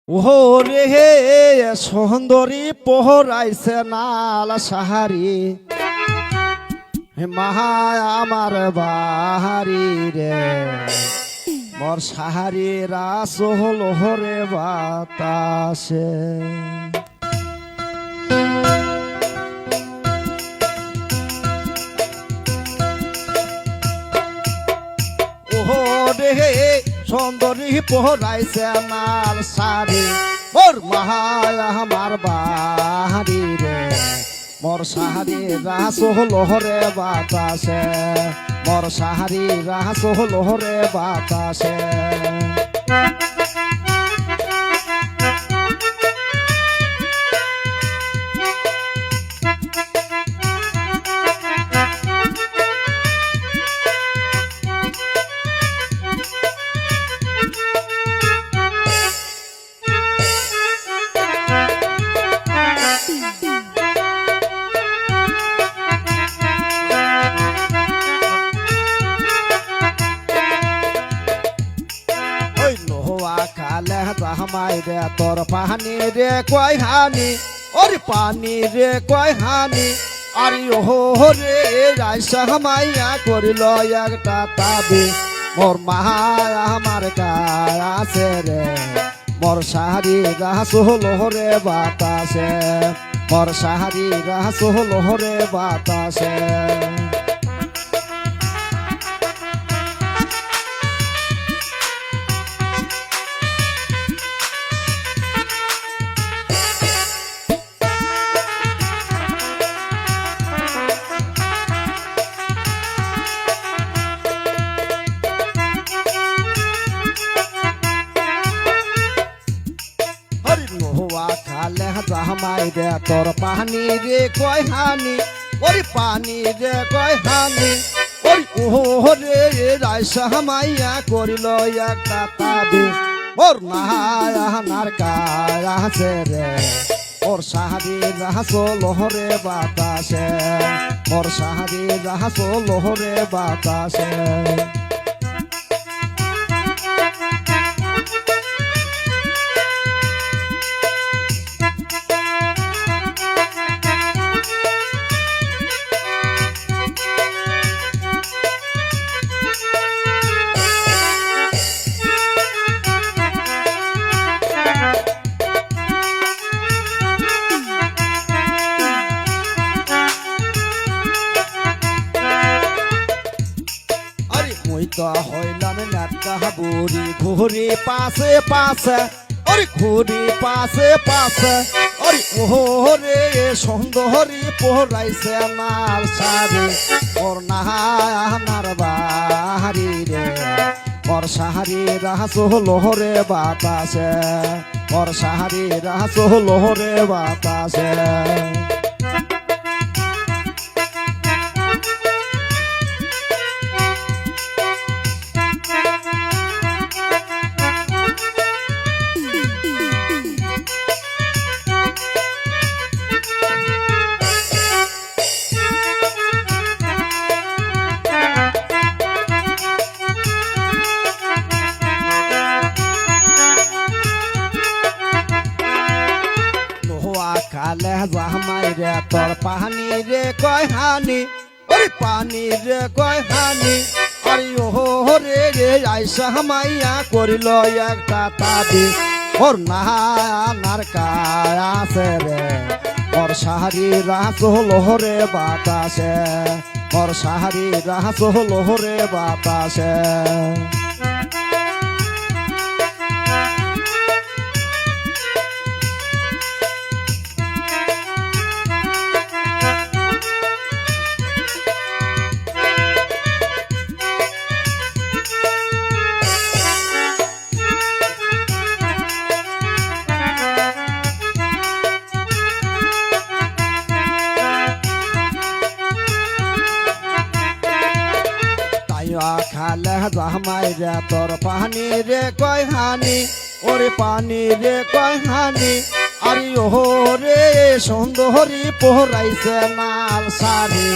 ওহো রে হে সুন্দরী পোহরাইছে নাল সাহারি হে মাহা আমার বাহারি রে মোর সাহারি রাস হল হরে বাতাসে ওহো রে হে সুন্দরী পোহরাইছে নাল সারি মোর মাহায় আমার বাহারি রে মোর সাহারি রাস হলো হরে বাতাসে মোর সাহারি রাস হলো হরে বাতাসে কালে জামাই রে তোর পানি রে কয় হানি ওরে পানি রে কয় হানি আরে ওহো রে রাইসা মাইয়া করিল একটা তাবি মোর মাহা আমার কাছে রে মোর সাহারি রাস হলো রে বাতাসে মোর সাহারি রাস হলো রে বাতাসে কালে জামাই রে তোর পানি রে কয় হানি ওরে পানি রে কয় হানি ওরে ওহো রে রাইসা মাইয়া করিল একটা তাবি ওর নাহার কাছে রে ওর সাহারি রাস লোহরে বাতাসে ওর সাহারি রাস লোহরে বাতাসে হইলাম নাটকা বুড়ি ঘুরি পাশে পাশে ওরে ঘুরি পাশে পাশে ওরে ওহো রে সুন্দরী পোহরাইছে নাল সারি ওর নাহার বাহারি রে ওর সাহারি রাস হলো রে বাতাসে ওর সাহারি রাস হলো রে বাতাসে কালে জামাই রে তোর পানি রে কয় হানি ওরে পানি রে কয় হানি আরে ওহো রে রে আইসা মাইয়া করিল একটা তাবি ওর নাহার কাছে রে ওর সাহারি রাস হলো রে বাতাসে ওর সাহারি রাস হলো রে বাতাসে খালে জামাই রে তোর পানি রে কয় হানি ওরে পানি রে কয় হানি আরে ওহো রে সুন্দরী পোহরাইছে নাল সারি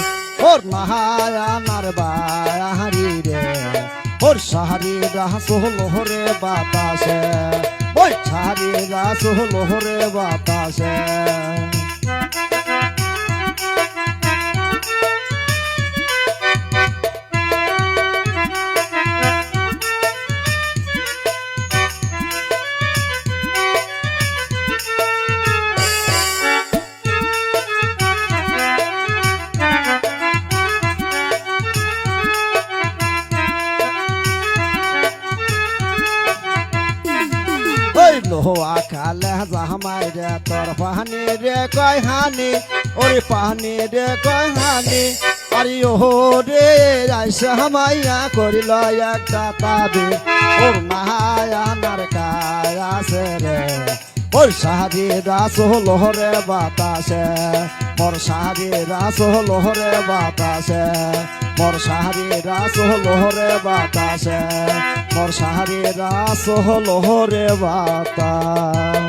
ওর নাহার বাহারি রে ওর সাহারি রাস হলো রে বাতাসে ওই সারি রাস লোহরে বাতাসে লোহা খালে জামাই রে তোর পানি রে কয় হানি ওরে পানি রে কয় হানি আরে ও রে আইসা হামাইয়া করিল একটা তাবি ওর নাহায়া নার কায়াসে রে ওর সাহারি রাস লোহরে বাতাসে মোর সাহারি রাস লোহরে বাতাসে মোর সাহারি রাস লোহরে বাতাসে মোর সাহারি রাস লোহরে বাতাস